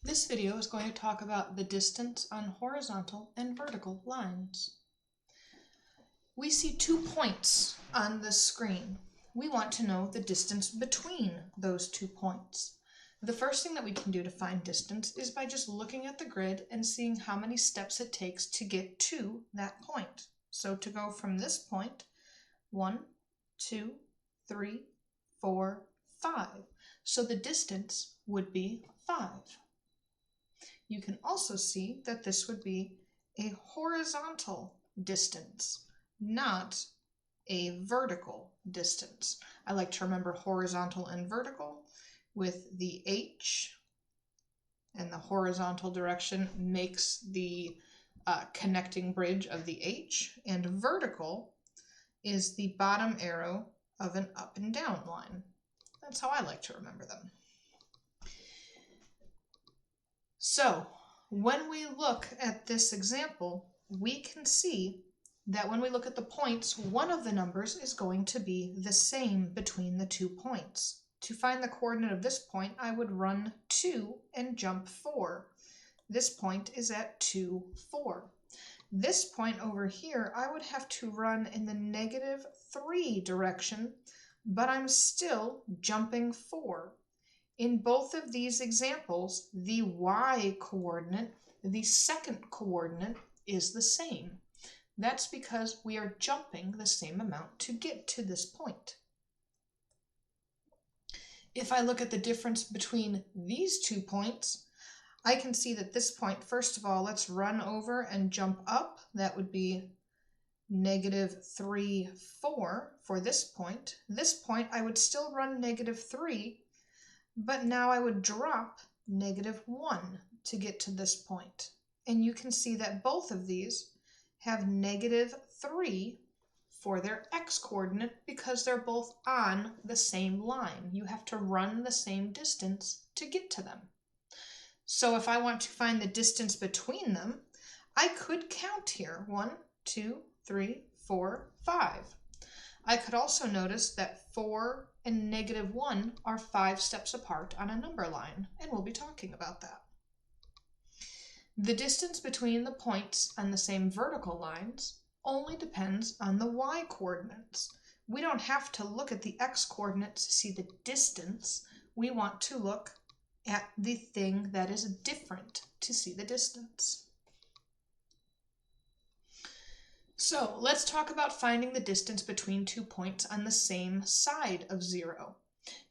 This video is going to talk about the distance on horizontal and vertical lines. We see 2 points on the screen. We want to know the distance between those 2 points. The first thing that we can do to find distance is by just looking at the grid and seeing how many steps it takes to get to that point. So to go from this point, 1, 2, 3, 4, 5. So the distance would be 5. You can also see that this would be a horizontal distance, not a vertical distance. I like to remember horizontal and vertical with the H, and the horizontal direction makes the connecting bridge of the H, and vertical is the bottom arrow of an up and down line. That's how I like to remember them. So when we look at this example, we can see that when we look at the points, one of the numbers is going to be the same between the 2 points. To find the coordinate of this point, I would run 2 and jump 4. This point is at 2, 4. This point over here, I would have to run in the -3 direction, but I'm still jumping 4. In both of these examples, the y coordinate, the second coordinate, is the same. That's because we are jumping the same amount to get to this point. If I look at the difference between these 2 points, I can see that this point, first of all, let's run over and jump up. That would be -3, 4 for this point. This point, I would still run -3, but now I would drop -1 to get to this point. And you can see that both of these have -3 for their x-coordinate because they're both on the same line. You have to run the same distance to get to them. So if I want to find the distance between them, I could count here. 1, 2, 3, 4, 5. I could also notice that 4 and -1 are 5 steps apart on a number line, and we'll be talking about that. The distance between the points on the same vertical lines only depends on the y-coordinates. We don't have to look at the x-coordinates to see the distance. We want to look at the thing that is different to see the distance. So let's talk about finding the distance between 2 points on the same side of 0.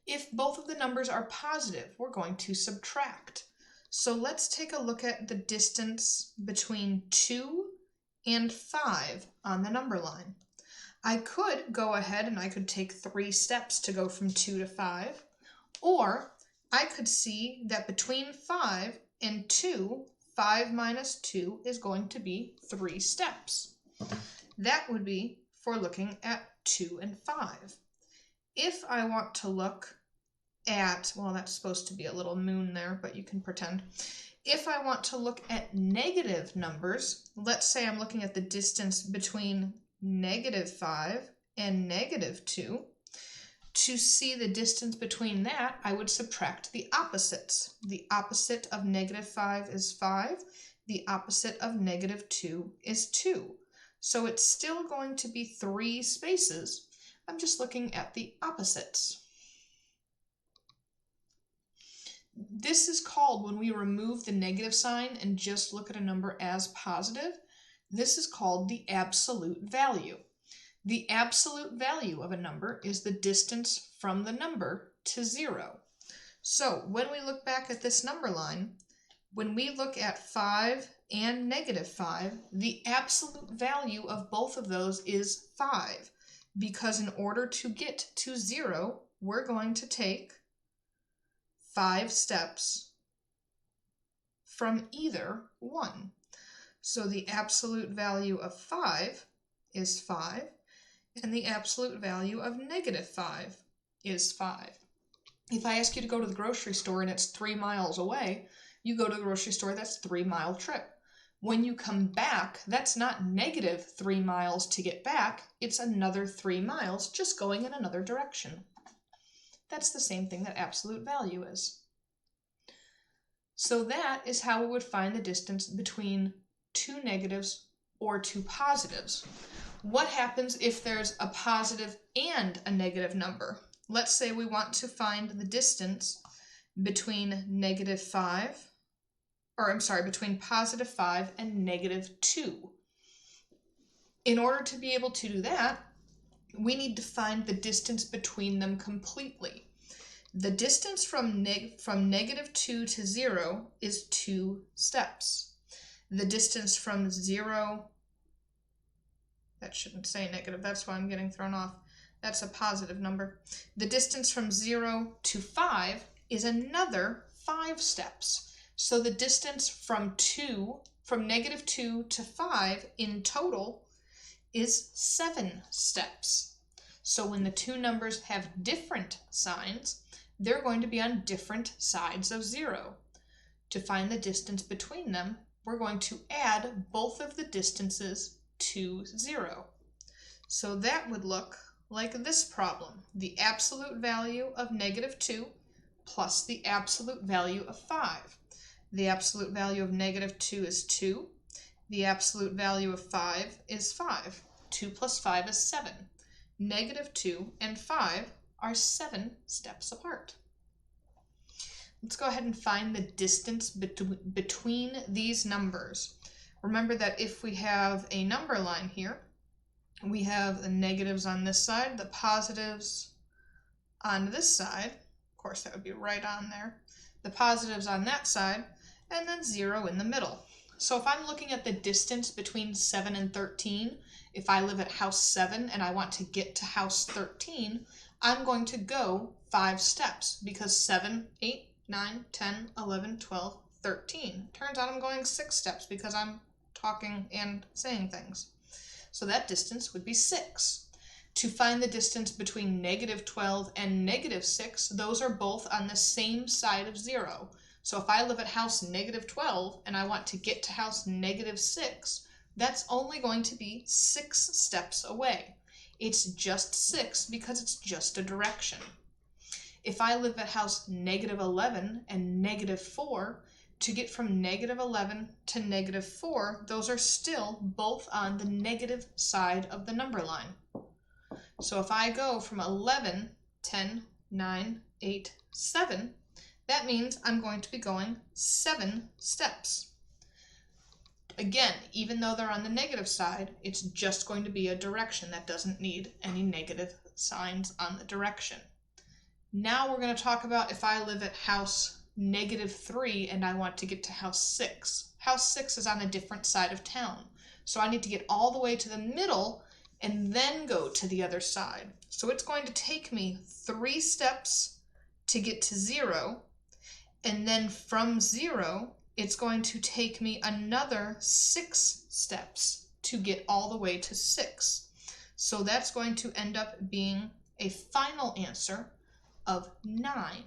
If both of the numbers are positive, we're going to subtract. So let's take a look at the distance between 2 and 5 on the number line. I could go ahead and I could take 3 steps to go from 2 to 5, or I could see that between 5 and 2, 5 minus 2 is going to be 3 steps. That would be for looking at 2 and 5. If I want to look at, well, that's supposed to be a little moon there, but you can pretend. If I want to look at negative numbers, let's say I'm looking at the distance between -5 and -2. To see the distance between that, I would subtract the opposites. The opposite of -5 is 5. The opposite of -2 is 2. So it's still going to be 3 spaces. I'm just looking at the opposites. This is called, when we remove the negative sign and just look at a number as positive, this is called the absolute value. The absolute value of a number is the distance from the number to 0. So when we look back at this number line, when we look at 5 and -5, the absolute value of both of those is 5, because in order to get to 0, we're going to take 5 steps from either one. So the absolute value of 5 is 5, and the absolute value of -5 is 5. If I ask you to go to the grocery store and it's 3 miles away, you go to the grocery store, that's a 3-mile trip. When you come back, that's not -3 miles to get back, it's another 3 miles just going in another direction. That's the same thing that absolute value is. So that is how we would find the distance between two negatives or two positives. What happens if there's a positive and a negative number? Let's say we want to find the distance between between positive 5 and negative 2. In order to be able to do that, we need to find the distance between them completely. The distance from negative 2 to 0 is 2 steps. The distance from 0, that shouldn't say negative, that's why I'm getting thrown off. That's a positive number. The distance from 0 to 5 is another 5 steps. So the distance from negative 2 to 5 in total is 7 steps. So when the two numbers have different signs, they're going to be on different sides of 0. To find the distance between them, we're going to add both of the distances to 0. So that would look like this problem. The absolute value of negative 2 plus the absolute value of 5. The absolute value of negative 2 is 2. The absolute value of 5 is 5. 2 plus 5 is 7. Negative 2 and 5 are 7 steps apart. Let's go ahead and find the distance between these numbers. Remember that if we have a number line here, we have the negatives on this side, the positives on this side. Of course, that would be right on there. The positives on that side, and then 0 in the middle. So if I'm looking at the distance between 7 and 13, if I live at house 7 and I want to get to house 13, I'm going to go 5 steps because 7, 8, 9, 10, 11, 12, 13. Turns out I'm going 6 steps because I'm talking and saying things. So that distance would be 6. To find the distance between negative 12 and negative 6, those are both on the same side of 0. So if I live at house negative 12 and I want to get to house negative 6, that's only going to be 6 steps away. It's just 6 because it's just a direction. If I live at house negative 11 and negative 4, to get from negative 11 to negative 4, those are still both on the negative side of the number line. So if I go from 11, 10, 9, 8, 7, that means I'm going to be going 7 steps. Again, even though they're on the negative side, it's just going to be a direction that doesn't need any negative signs on the direction. Now we're going to talk about if I live at house negative 3 and I want to get to house 6. House 6 is on a different side of town. So I need to get all the way to the middle and then go to the other side. So it's going to take me 3 steps to get to 0. And then from 0, it's going to take me another 6 steps to get all the way to 6. So that's going to end up being a final answer of 9.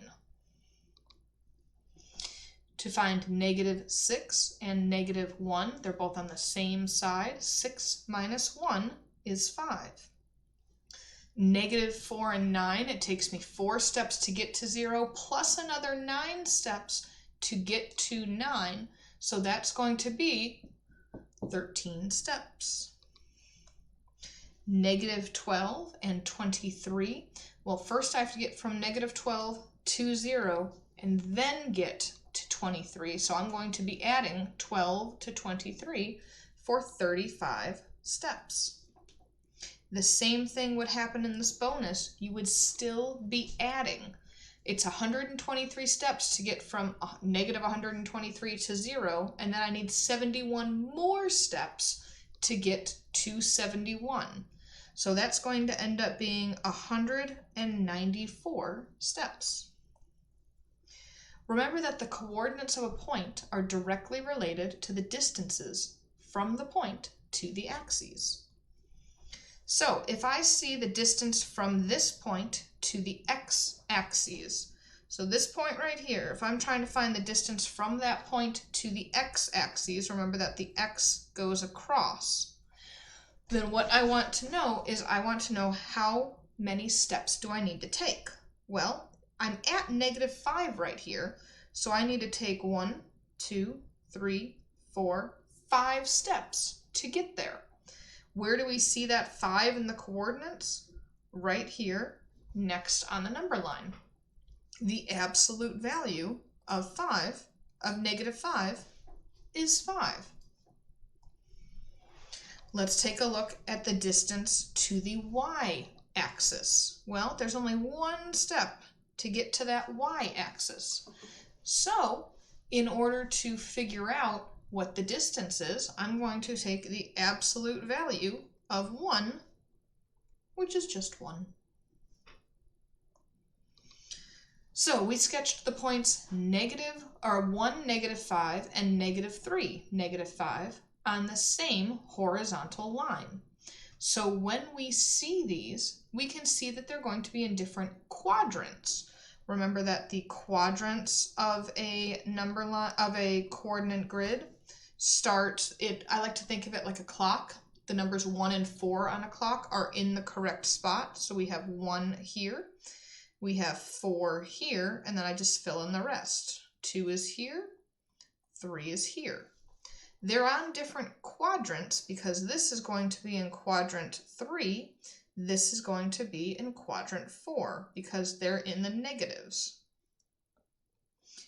To find negative 6 and negative 1, they're both on the same side. 6 minus 1 is 5. Negative 4 and 9, it takes me 4 steps to get to 0, plus another 9 steps to get to 9. So that's going to be 13 steps. Negative 12 and 23. Well, first I have to get from negative 12 to 0 and then get to 23. So I'm going to be adding 12 to 23 for 35 steps. The same thing would happen in this bonus. You would still be adding. It's 123 steps to get from negative 123 to 0, and then I need 71 more steps to get to 71. So that's going to end up being 194 steps. Remember that the coordinates of a point are directly related to the distances from the point to the axes. So if I see the distance from this point to the x-axis, so this point right here, if I'm trying to find the distance from that point to the x-axis, remember that the x goes across, then what I want to know is I want to know how many steps do I need to take. Well, I'm at negative 5 right here, So I need to take 1, 2, 3, 4, 5 steps to get there. Where do we see that 5 in the coordinates? Right here, next on the number line. The absolute value of negative 5, is 5. Let's take a look at the distance to the y-axis. Well, there's only one step to get to that y-axis. So, in order to figure out what the distance is, I'm going to take the absolute value of 1, which is just 1. So we sketched the points -1, -5, and -3, -5 on the same horizontal line. So when we see these, we can see that they're going to be in different quadrants. Remember that the quadrants of a number line of a coordinate grid I like to think of it like a clock. The numbers 1 and 4 on a clock are in the correct spot. So we have 1 here, we have 4 here, and then I just fill in the rest. 2 is here, 3 is here. They're on different quadrants because this is going to be in quadrant 3, this is going to be in quadrant 4 because they're in the negatives.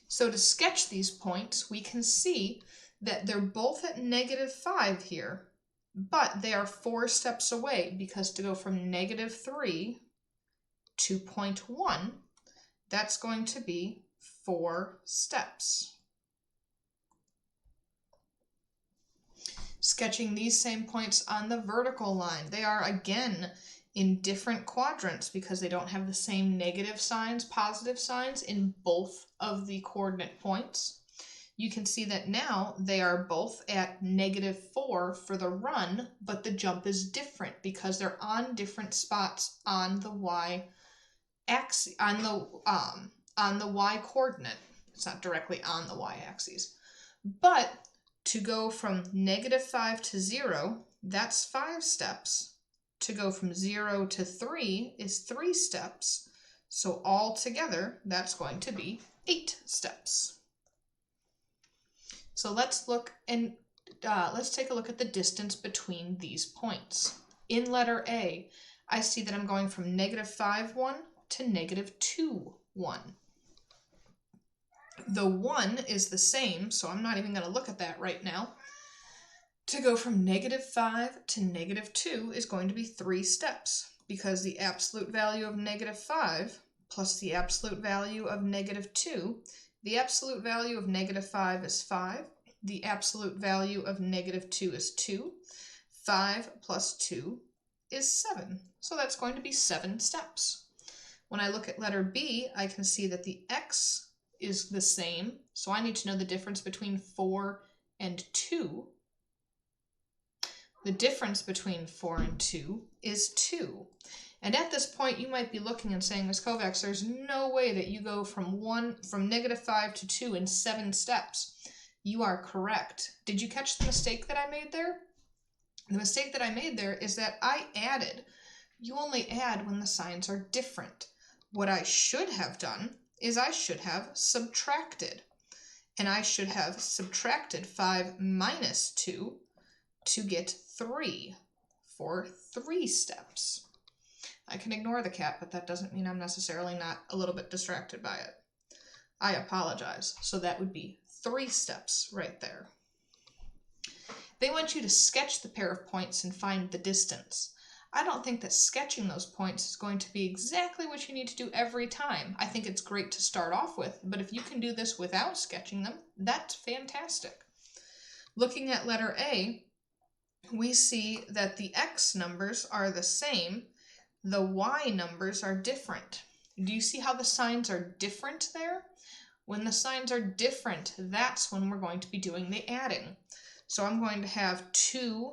So to sketch these points, we can see that they're both at -5 here, but they are 4 steps away because to go from -3 to point 1, that's going to be 4 steps. Sketching these same points on the vertical line, they are again in different quadrants because they don't have the same negative signs, positive signs in both of the coordinate points. You can see that now they are both at -4 for the run, but the jump is different because they're on different spots on the y-axis, on the y coordinate. It's not directly on the y-axis, but to go from -5 to 0, that's 5 steps. To go from 0 to 3 is 3 steps. So all together, that's going to be 8 steps. So let's take a look at the distance between these points. In letter A, I see that I'm going from -5, 1 to -2, 1. The 1 is the same, so I'm not even going to look at that right now. To go from -5 to -2 is going to be 3 steps, because the absolute value of -5 plus the absolute value of -2, the absolute value of -5 is 5, the absolute value of -2 is 2, 5 plus 2 is 7. So that's going to be 7 steps. When I look at letter B, I can see that the x is the same, so I need to know the difference between 4 and 2. The difference between 4 and 2 is 2. And at this point, you might be looking and saying, Ms. Kovacs, there's no way that you go from -5 to 2 in 7 steps. You are correct. Did you catch the mistake that I made there? The mistake that I made there is that I added. You only add when the signs are different. What I should have done is I should have subtracted. And I should have subtracted 5 minus 2 to get 3 for 3 steps. I can ignore the cat, but that doesn't mean I'm necessarily not a little bit distracted by it. I apologize. So that would be 3 steps right there. They want you to sketch the pair of points and find the distance. I don't think that sketching those points is going to be exactly what you need to do every time. I think it's great to start off with, but if you can do this without sketching them, that's fantastic. Looking at letter A, we see that the x numbers are the same, the y numbers are different. Do you see how the signs are different there? When the signs are different, that's when we're going to be doing the adding. So I'm going to have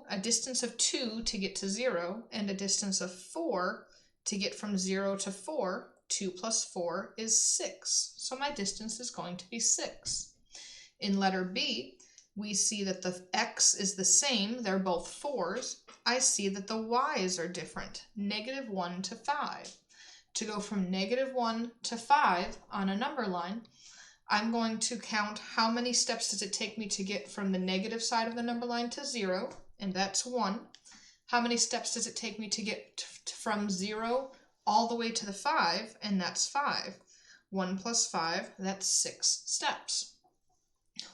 a distance of 2 to get to 0, and a distance of 4 to get from 0 to 4. 2 plus 4 is 6. So my distance is going to be 6. In letter B, we see that the x is the same. They're both 4s. I see that the y's are different. -1 to 5. To go from -1 to 5 on a number line, I'm going to count how many steps does it take me to get from the negative side of the number line to 0, and that's 1. How many steps does it take me to get from 0 all the way to the 5, and that's 5. 1 plus 5, that's 6 steps.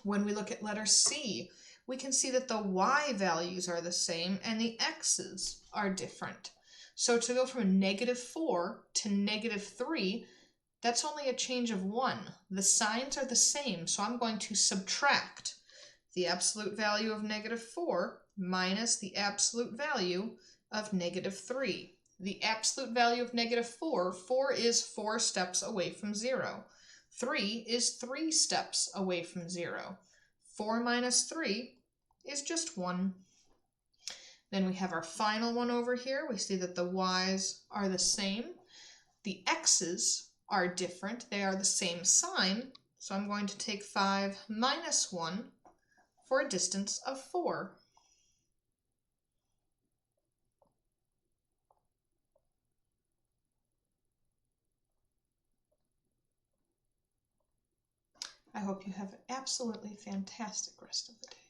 When we look at letter C, we can see that the y values are the same and the x's are different. So to go from -4 to -3, that's only a change of 1. The signs are the same, so I'm going to subtract the absolute value of -4 minus the absolute value of -3. The absolute value of -4, 4 is 4 steps away from 0. 3 is 3 steps away from 0. 4 minus 3 is just 1. Then we have our final one over here. We see that the y's are the same. The x's are different. They are the same sign. So I'm going to take 5 minus 1 for a distance of 4. I hope you have an absolutely fantastic rest of the day.